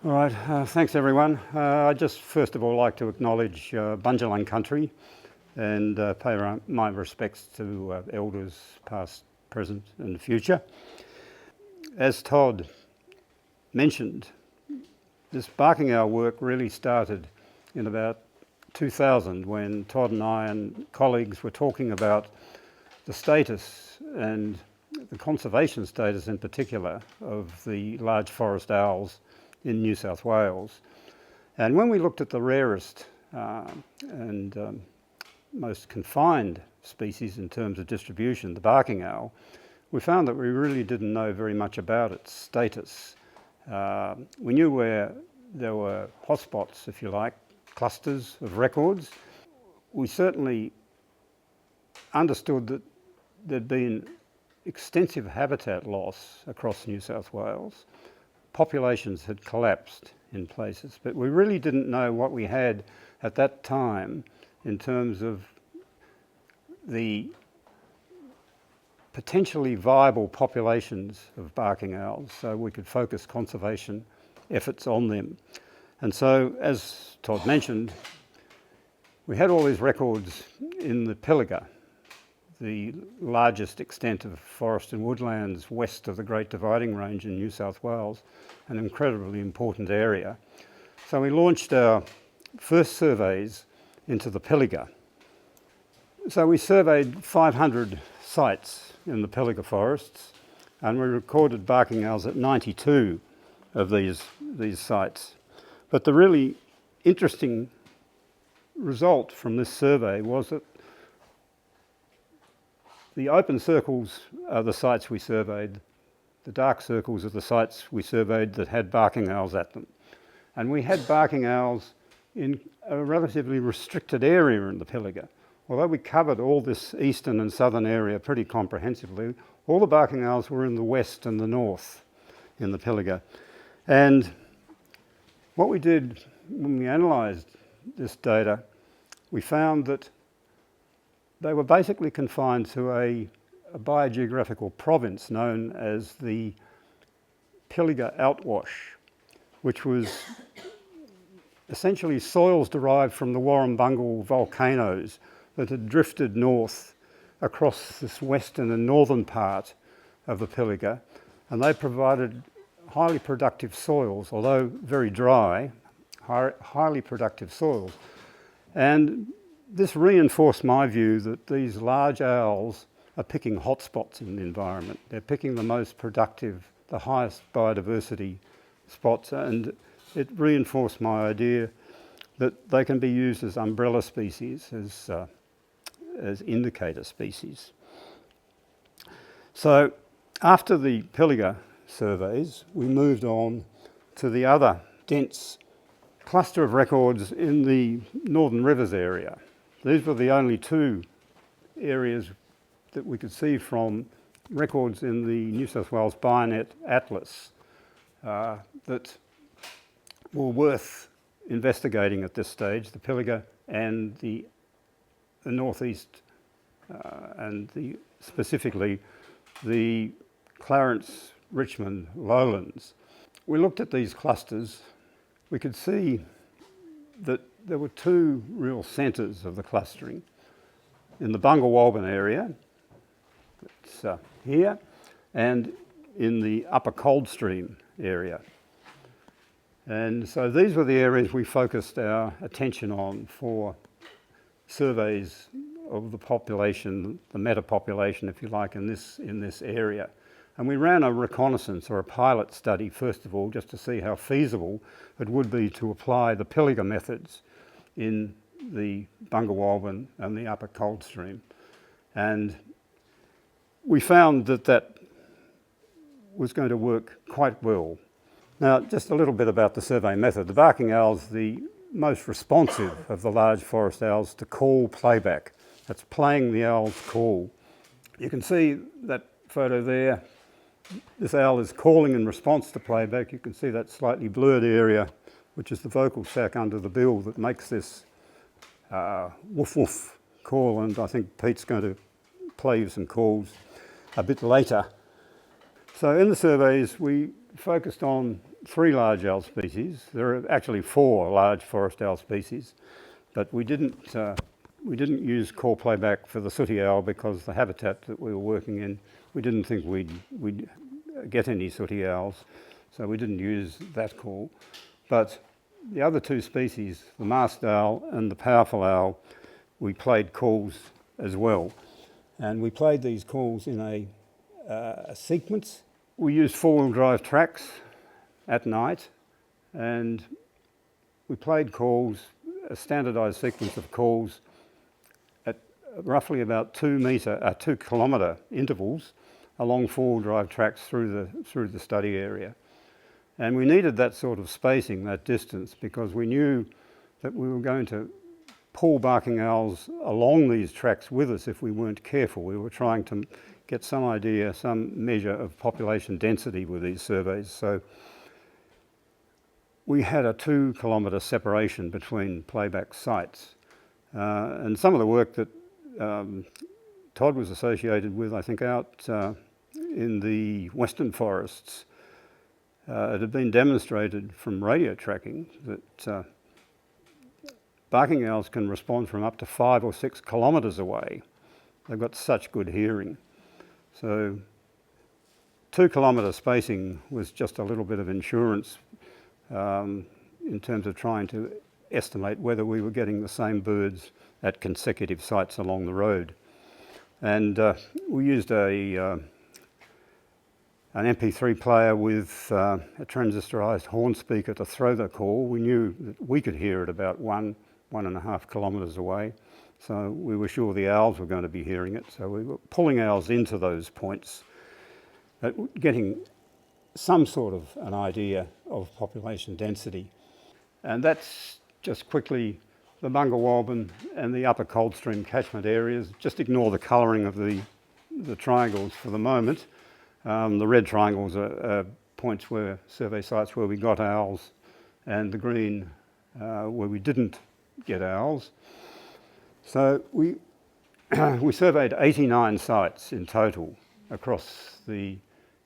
All right, thanks everyone. I'd just first of all like to acknowledge Bundjalung country and pay my respects to elders past, present and future. As Todd mentioned, this barking owl work really started in about 2000 when Todd and I and colleagues were talking about the status and the conservation status in particular of the large forest owls in New South Wales. And when we looked at the rarest and most confined species in terms of distribution, the barking owl, we found that we really didn't know very much about its status. We knew where there were hotspots, if you like, clusters of records. We certainly understood that there'd been extensive habitat loss across New South Wales. Populations had collapsed in places, but we really didn't know what we had at that time in terms of the potentially viable populations of barking owls, so we could focus conservation efforts on them. And so, as Todd mentioned, we had all these records in the Pilliga, the largest extent of forest and woodlands west of the Great Dividing Range in New South Wales, an incredibly important area. So we launched our first surveys into the Pilliga. So we surveyed 500 sites in the Pilliga forests, and we recorded barking owls at 92 of these sites. But the really interesting result from this survey was that the open circles are the sites we surveyed. The dark circles are the sites we surveyed that had barking owls at them. And we had barking owls in a relatively restricted area in the Pilliga. Although we covered all this eastern and southern area pretty comprehensively, all the barking owls were in the west and the north in the Pilliga. And what we did when we analysed this data, we found that they were basically confined to a biogeographical province known as the Pilliga Outwash, which was essentially soils derived from the Warrumbungle volcanoes that had drifted north across this western and northern part of the Pilliga, and they provided highly productive soils, although very dry, highly productive soils. And this reinforced my view that these large owls are picking hotspots in the environment. They're picking the most productive, the highest biodiversity spots, and it reinforced my idea that they can be used as umbrella species, as indicator species. So after the Pilliga surveys, we moved on to the other dense cluster of records in the Northern Rivers area. These were the only two areas that we could see from records in the New South Wales Bionet Atlas that were worth investigating at this stage, the Pilliga and the northeast and specifically the Clarence-Richmond lowlands. We looked at these clusters. We could see that there were two real centres of the clustering. In the Bundjalung area, it's here, and in the upper Coldstream area. And so these were the areas we focused our attention on for surveys of the population, the meta-population, if you like, in this area. And we ran a reconnaissance or a pilot study, first of all, just to see how feasible it would be to apply the Pilliga methods in the Bundjalung and the upper Coldstream. And we found that that was going to work quite well. Now, just a little bit about the survey method. The barking owl's the most responsive of the large forest owls to call playback. That's playing the owl's call. You can see that photo there. This owl is calling in response to playback. You can see that slightly blurred area, which is the vocal sac under the bill that makes this woof woof call, and I think Pete's going to play you some calls a bit later. So in the surveys, we focused on 3 large owl species. There are actually 4 large forest owl species, but we didn't use core playback for the sooty owl because the habitat that we were working in, we didn't think we'd get any sooty owls, so we didn't use that call. But the other 2 species, the masked owl and the powerful owl, we played calls as well. And we played these calls in a sequence. We used 4-wheel drive tracks at night, and we played calls, a standardised sequence of calls at roughly about 2 kilometre intervals along 4-wheel drive tracks through the study area. And we needed that sort of spacing, that distance, because we knew that we were going to pull barking owls along these tracks with us if we weren't careful. We were trying to get some idea, some measure of population density with these surveys. So we had a 2 kilometre separation between playback sites. And some of the work that Todd was associated with, I think out in the western forests, it had been demonstrated from radio tracking that barking owls can respond from up to 5 or 6 kilometres away. They've got such good hearing. So 2 kilometre spacing was just a little bit of insurance in terms of trying to estimate whether we were getting the same birds at consecutive sites along the road. And we used an MP3 player with a transistorised horn speaker to throw the call. We knew that we could hear it about 1.5 kilometres away, so we were sure the owls were going to be hearing it. So we were pulling owls into those points, getting some sort of an idea of population density. And that's just quickly the Bundjalung and the upper Coldstream catchment areas. Just ignore the colouring of the triangles for the moment. The red triangles are points where survey sites where we got owls, and the green where we didn't get owls. So we surveyed 89 sites in total across the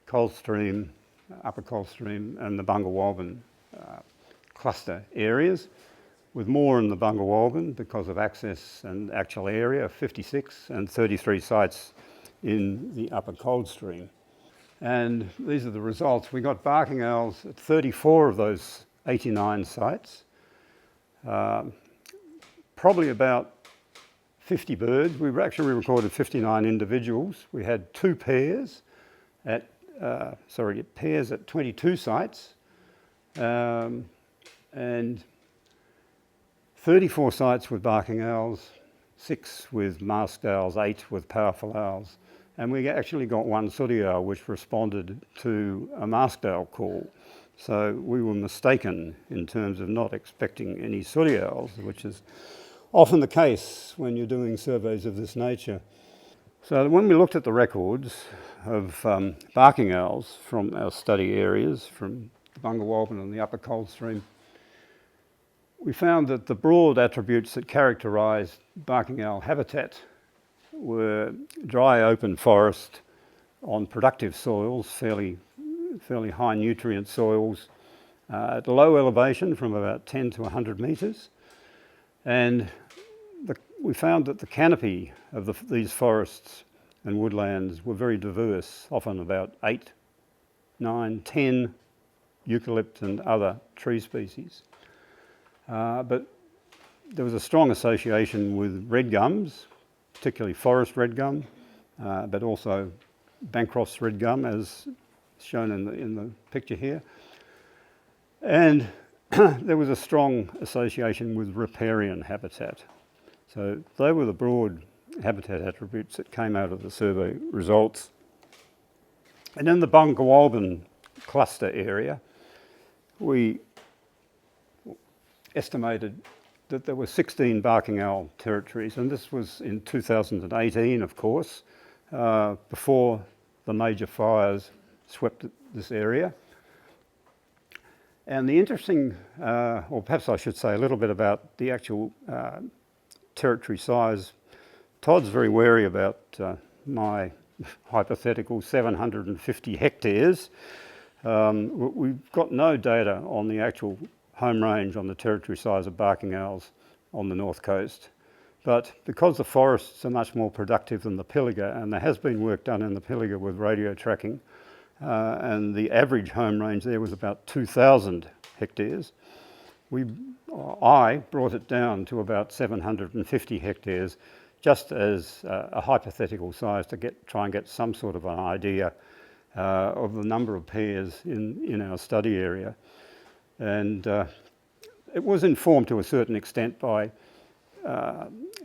Coldstream, upper Coldstream and the Bundjalung cluster areas, with more in the Bundjalung because of access and actual area, 56, and 33 sites in the upper Coldstream. And these are the results. We got barking owls at 34 of those 89 sites, probably about 50 birds. We actually recorded 59 individuals. We had 2 pairs at 22 sites, and 34 sites with barking owls, 6 with masked owls, 8 with powerful owls. And we actually got 1 sooty owl which responded to a masked owl call. So we were mistaken in terms of not expecting any sooty owls, which is often the case when you're doing surveys of this nature. So when we looked at the records of barking owls from our study areas, from the Bundjalung and the upper Coldstream, we found that the broad attributes that characterised barking owl habitat were dry open forest on productive soils, fairly high nutrient soils, at low elevation from about 10 to 100 metres. And we found that the canopy of these forests and woodlands were very diverse, often about 8, 9, 10 eucalypt and other tree species. But there was a strong association with red gums, particularly forest red gum, but also Bancroft's red gum, as shown in the picture here. And there was a strong association with riparian habitat. So they were the broad habitat attributes that came out of the survey results. And in the Bundjalung cluster area, we estimated that there were 16 barking owl territories, and this was in 2018, of course, before the major fires swept this area. And the interesting, or perhaps I should say a little bit about the actual territory size. Todd's very wary about my hypothetical 750 hectares. We've got no data on the actual home range on the territory size of barking owls on the north coast. But because the forests are much more productive than the Pilliga, and there has been work done in the Pilliga with radio tracking, and the average home range there was about 2,000 hectares, I brought it down to about 750 hectares, just as a hypothetical size to try and get some sort of an idea of the number of pairs in our study area. And it was informed to a certain extent by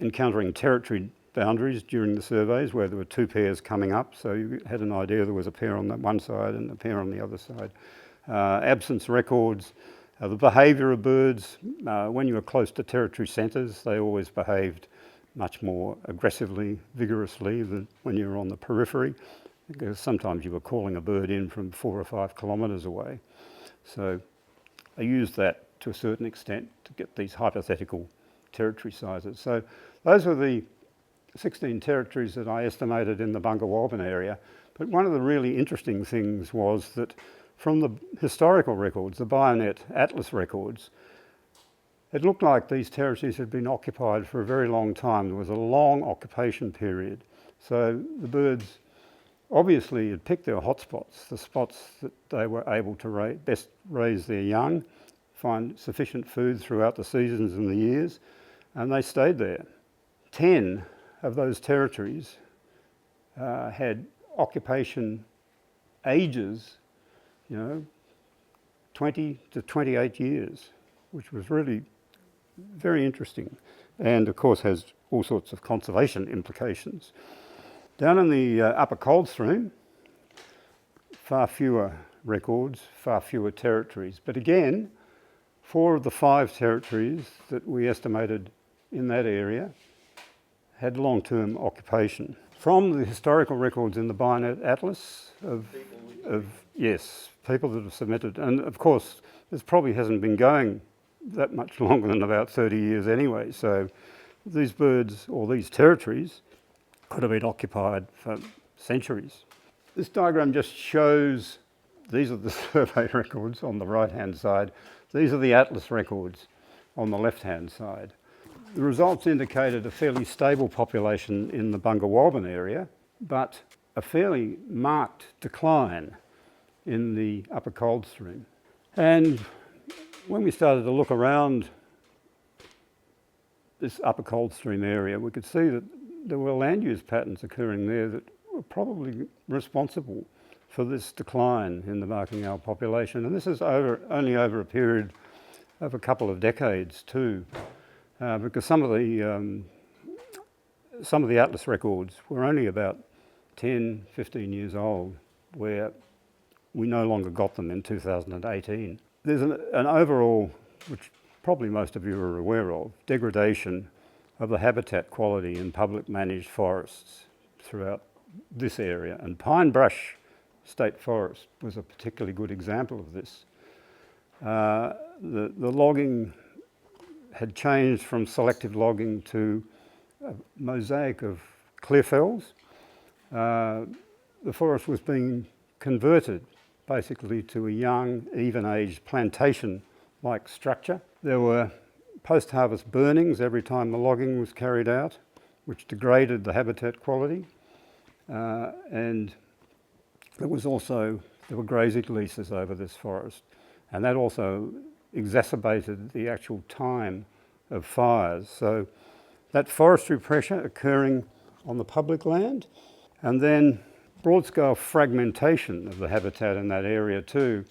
encountering territory boundaries during the surveys where there were two pairs coming up, so you had an idea there was a pair on the one side and a pair on the other side. Absence records, the behaviour of birds, when you were close to territory centres, they always behaved much more aggressively, vigorously than when you were on the periphery, because sometimes you were calling a bird in from 4 or 5 kilometres away. So I used that to a certain extent to get these hypothetical territory sizes. So those were the 16 territories that I estimated in the Bundjalung area. But one of the really interesting things was that from the historical records, the Bionet Atlas records, it looked like these territories had been occupied for a very long time. There was a long occupation period. So the birds obviously had picked their hotspots, the spots that they were able to best raise their young, find sufficient food throughout the seasons and the years, and they stayed there. 10 of those territories had occupation ages, 20 to 28 years, which was really very interesting, and of course has all sorts of conservation implications. Down in the upper cold stream, far fewer records, far fewer territories, but again, 4 of the 5 territories that we estimated in that area had long-term occupation. From the historical records in the Bionet Atlas yes, people that have submitted, and of course this probably hasn't been going that much longer than about 30 years anyway, so these birds or these territories could have been occupied for centuries. This diagram just shows, these are the survey records on the right-hand side, these are the Atlas records on the left-hand side. The results indicated a fairly stable population in the Bundjalung area, but a fairly marked decline in the upper cold stream. And when we started to look around this upper cold stream area, we could see that there were land use patterns occurring there that were probably responsible for this decline in the barking owl population. And this is only over a period of a couple of decades too, because some of the Atlas records were only about 10, 15 years old, where we no longer got them in 2018. There's an overall, which probably most of you are aware of, degradation of the habitat quality in public managed forests throughout this area. And Pine Brush State Forest was a particularly good example of this. The logging had changed from selective logging to a mosaic of clear fells. The forest was being converted basically to a young, even-aged plantation-like structure. There were post-harvest burnings every time the logging was carried out, which degraded the habitat quality. And there were grazing leases over this forest, and that also exacerbated the actual time of fires. So that forestry pressure occurring on the public land, and then broad-scale fragmentation of the habitat in that area too,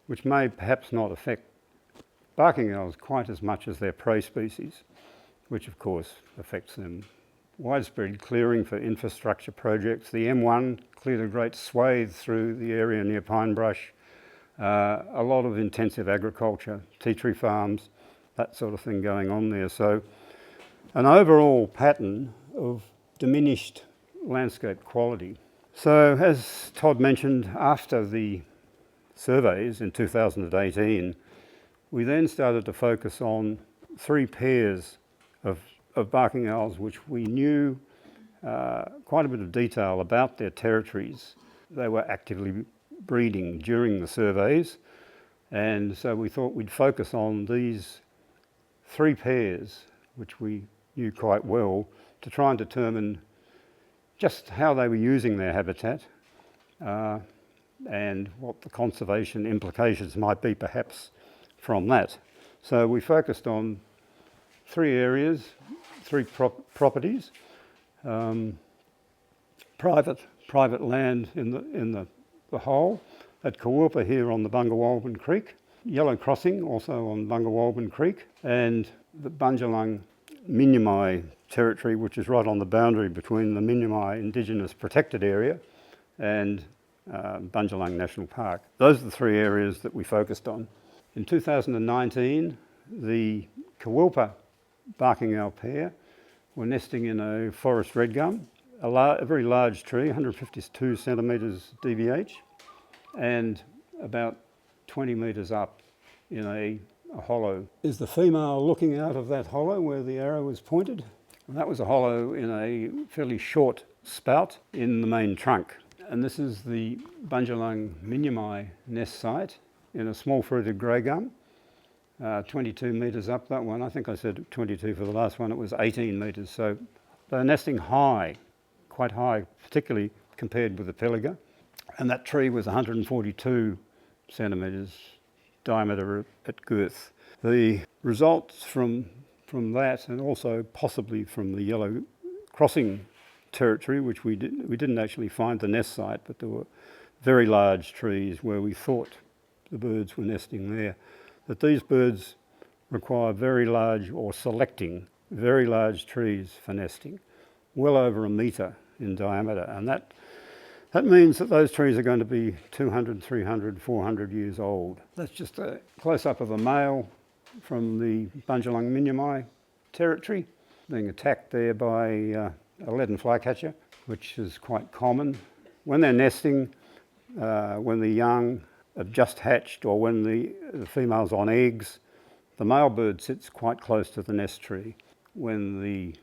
which may perhaps not affect barking owls quite as much as their prey species, which of course affects them. Widespread clearing for infrastructure projects. The M1 cleared a great swathe through the area near Pine Brush. A lot of intensive agriculture, tea tree farms, that sort of thing going on there. So an overall pattern of diminished landscape quality. So as Todd mentioned, after the surveys in 2018, we then started to focus on 3 pairs of barking owls which we knew quite a bit of detail about their territories. They were actively breeding during the surveys, and so we thought we'd focus on these 3 pairs, which we knew quite well, to try and determine just how they were using their habitat and what the conservation implications might be perhaps from that. So we focused on 3 areas, 3 properties, private land in the whole, at Kawulpa here on the Bundjalung Creek, Yellow Crossing also on Bundjalung Creek, and the Bundjalung Minyamai territory, which is right on the boundary between the Minyamai Indigenous Protected Area and Bundjalung National Park. Those are the 3 areas that we focused on. In 2019, the Kawulpa barking owl pair were nesting in a forest red gum, a very large tree, 152 centimetres DBH, and about 20 metres up in a hollow. Is the female looking out of that hollow where the arrow was pointed? And that was a hollow in a fairly short spout in the main trunk. And this is the Bundjalung Minyamai nest site in a small fruited grey gum, 22 metres up, that one. I think I said 22 for the last one, it was 18 metres. So they're nesting high, quite high, particularly compared with the Peliga. And that tree was 142 centimetres diameter at girth. The results from that, and also possibly from the Yellow Crossing territory, which we didn't actually find the nest site, but there were very large trees where we thought the birds were nesting there, that these birds require very large, or selecting very large trees for nesting, well over 1 metre in diameter, and that means that those trees are going to be 200, 300, 400 years old. That's just a close-up of a male from the Bundjalung Minyamai territory, being attacked there by a leaden flycatcher, which is quite common. When they're nesting, when the young have just hatched, or when the female's on eggs, the male bird sits quite close to the nest tree. When the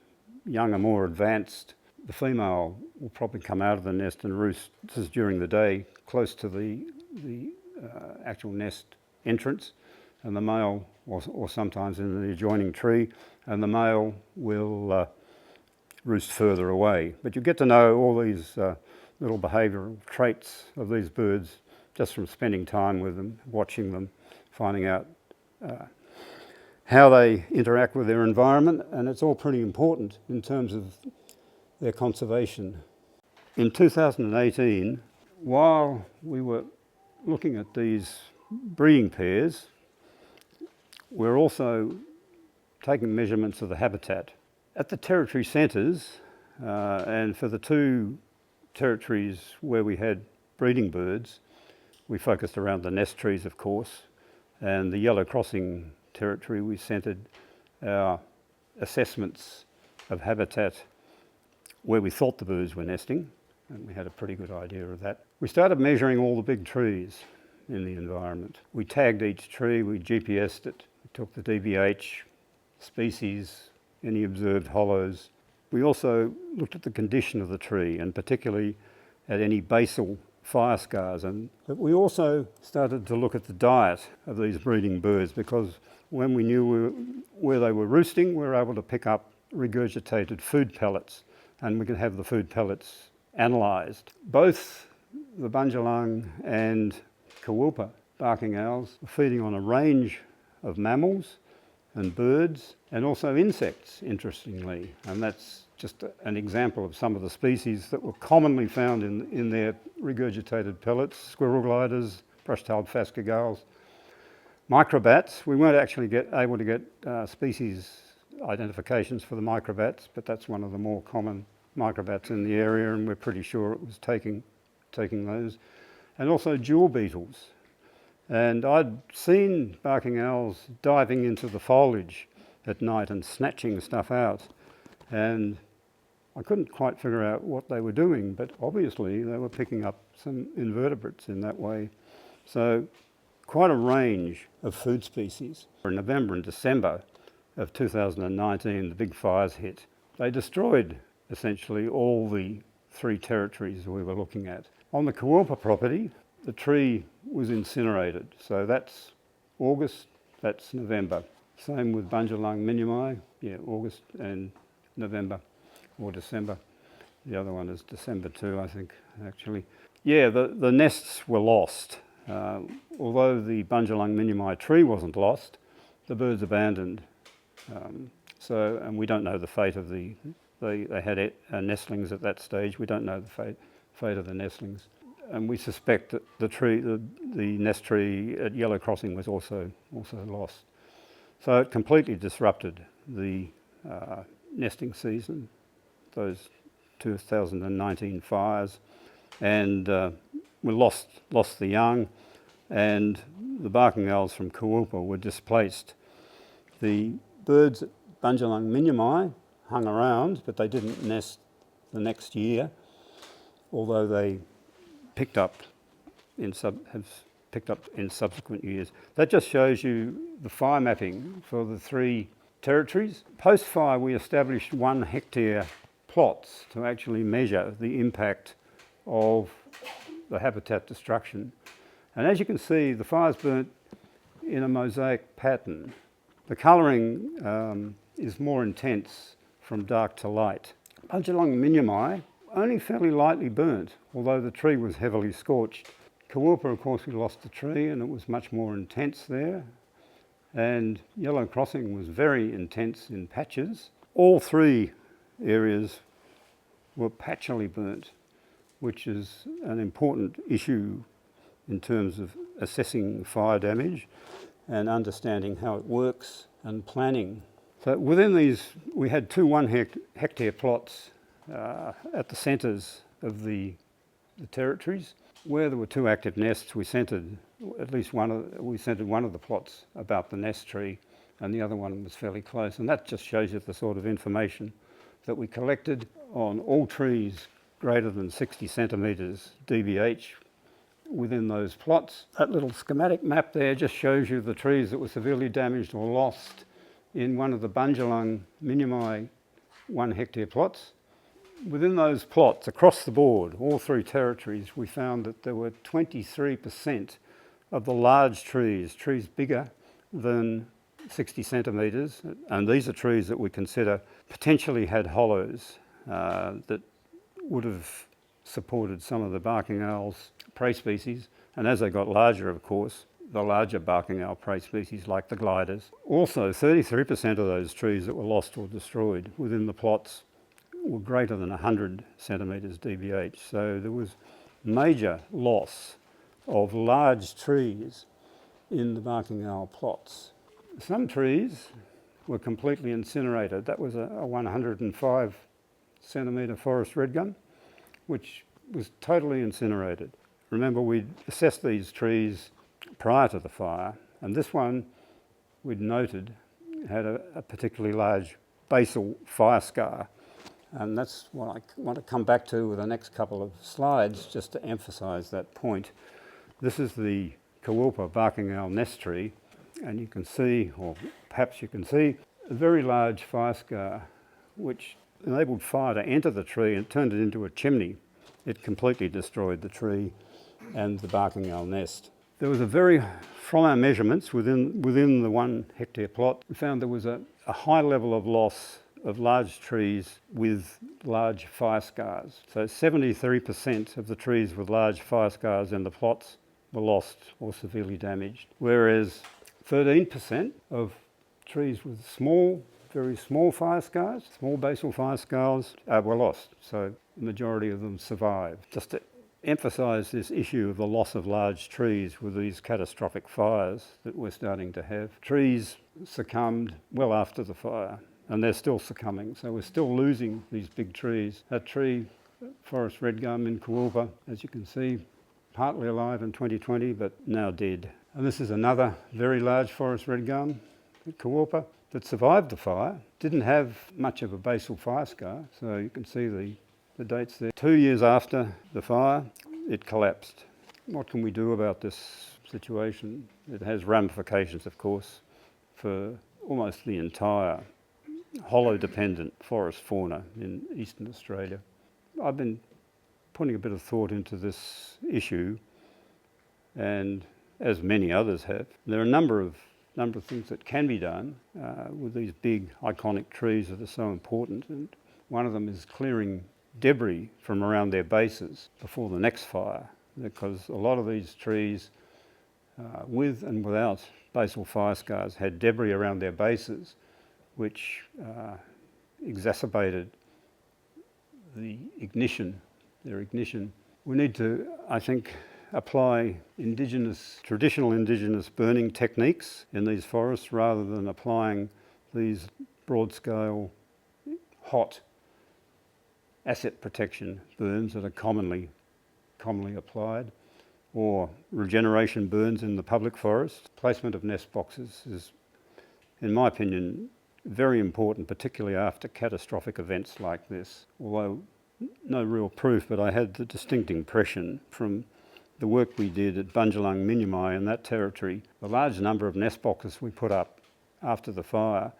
young are more advanced, the female will probably come out of the nest and roost, this is during the day, close to the actual nest entrance, and the male, or sometimes in the adjoining tree, and the male will roost further away. But you get to know all these little behavioural traits of these birds just from spending time with them, watching them, finding out how they interact with their environment, and it's all pretty important in terms of their conservation. In 2018, while we were looking at these breeding pairs, we're also taking measurements of the habitat. At the territory centres, and for the 2 territories where we had breeding birds, we focused around the nest trees, of course, and the Yellow Crossing territory, we centred our assessments of habitat where we thought the birds were nesting, and we had a pretty good idea of that. We started measuring all the big trees in the environment. We tagged each tree, we GPS'd it, we took the DBH, species, any observed hollows. We also looked at the condition of the tree, and particularly at any basal fire scars. But we also started to look at the diet of these breeding birds, because when we knew where they were roosting, we were able to pick up regurgitated food pellets, and we could have the food pellets analysed. Both the Bundjalung and Kawulpa barking owls are feeding on a range of mammals and birds, and also insects, interestingly. And that's just an example of some of the species that were commonly found in their regurgitated pellets: squirrel gliders, brush-tailed phascogales, microbats. We weren't actually able to get species identifications for the microbats, but that's one of the more common microbats in the area, and we're pretty sure it was taking those. And also jewel beetles. And I'd seen barking owls diving into the foliage at night and snatching stuff out, and I couldn't quite figure out what they were doing, but obviously they were picking up some invertebrates in that way. So quite a range of food species. In November and December of 2019, the big fires hit. They destroyed essentially all the 3 territories we were looking at. On the Kawulpa property, the tree was incinerated. So that's August, that's November. Same with Bundjalung minimi, August and November or December. The other one is December too, I think, actually. Yeah, the nests were lost. Although the Bundjalung minimi tree wasn't lost, the birds abandoned. And we don't know the fate of they had nestlings at that stage. We don't know the fate of the nestlings. And we suspect that the nest tree at Yellow Crossing was also lost. So it completely disrupted the nesting season, those 2019 fires, and we lost the young, and the barking owls from Kuwulpa were displaced. The birds at Bundjalung minimi hung around, but they didn't nest the next year, although they picked up in subsequent years. That just shows you the fire mapping for the 3 territories. Post-fire, we established 1 hectare plots to actually measure the impact of the habitat destruction. And as you can see, the fires burnt in a mosaic pattern. The colouring is more intense from dark to light. Bundjalung minimi only fairly lightly burnt, although the tree was heavily scorched. Kuwulpa, of course, we lost the tree and it was much more intense there. And Yellow Crossing was very intense in patches. All 3 areas were patchily burnt, which is an important issue in terms of assessing fire damage and understanding how it works and planning. So within these, we had 2 1-hectare plots at the centres of the territories. Where there were 2 active nests, we centred one of the plots about the nest tree, and the other one was fairly close. And that just shows you the sort of information that we collected on all trees greater than 60 centimetres DBH within those plots. That little schematic map there just shows you the trees that were severely damaged or lost in one of the Bundjalung minimi 1-hectare plots. Within those plots, across the board, all 3 territories, we found that there were 23% of the large trees bigger than 60 centimetres, and these are trees that we consider potentially had hollows that would have supported some of the barking owl's prey species, and as they got larger, of course, the larger barking owl prey species like the gliders. Also, 33% of those trees that were lost or destroyed within the plots were greater than 100 centimetres DBH. So there was major loss of large trees in the barking owl plots. Some trees were completely incinerated. That was a 105 centimetre forest red gum, which was totally incinerated. Remember, we'd assessed these trees prior to the fire, and this one we'd noted had a particularly large basal fire scar. And that's what I want to come back to with the next couple of slides, just to emphasise that point. This is the Kuwulpa barking owl nest tree, and you can see, or perhaps you can see, a very large fire scar which enabled fire to enter the tree and turned it into a chimney. It completely destroyed the tree and the barking owl nest. There was from our measurements within the 1-hectare plot, we found there was a high level of loss of large trees with large fire scars. So 73% of the trees with large fire scars in the plots were lost or severely damaged, whereas 13% of trees with very small fire scars, small basal fire scars, were lost. So the majority of them survived. Just to emphasise this issue of the loss of large trees with these catastrophic fires that we're starting to have. Trees succumbed well after the fire, and they're still succumbing. So we're still losing these big trees. That tree, forest red gum in Kuwulpa, as you can see, partly alive in 2020, but now dead. And this is another very large forest red gum at Kuwulpa that survived the fire. Didn't have much of a basal fire scar, so you can see the dates there. 2 years after the fire, it collapsed. What can we do about this situation? It has ramifications, of course, for almost the entire hollow-dependent forest fauna in eastern Australia. I've been putting a bit of thought into this issue and as many others have. There are a number of things that can be done with these big iconic trees that are so important, and one of them is clearing debris from around their bases before the next fire, because a lot of these trees, with and without basal fire scars, had debris around their bases which exacerbated their ignition. We need to, I think, apply traditional indigenous burning techniques in these forests rather than applying these broad-scale, hot asset protection burns that are commonly applied, or regeneration burns in the public forest. Placement of nest boxes is, in my opinion, very important, particularly after catastrophic events like this. Although no real proof, but I had the distinct impression from the work we did at Bundjalung in that territory, the large number of nest boxes we put up after the fire,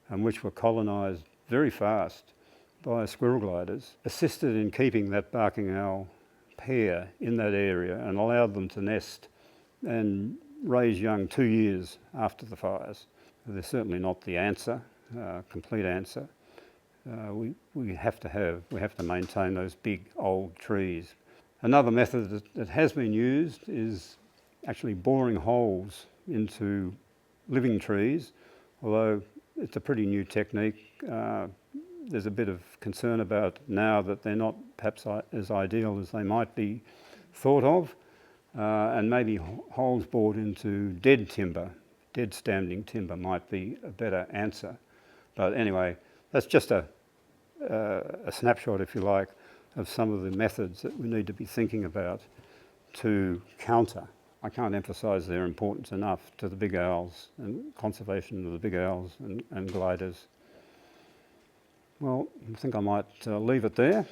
and which were colonised very fast by squirrel gliders, assisted in keeping that barking owl pair in that area and allowed them to nest and raise young 2 years after the fires. They're certainly not the answer, complete answer. We have to maintain those big old trees. Another method that has been used is actually boring holes into living trees, although it's a pretty new technique. There's a bit of concern about now that they're not perhaps as ideal as they might be thought of, and maybe holes bored into dead standing timber might be a better answer. But anyway, that's just a snapshot, if you like, of some of the methods that we need to be thinking about to counter. I can't emphasise their importance enough to the big owls and conservation of the big owls and gliders. Well, I think I might leave it there.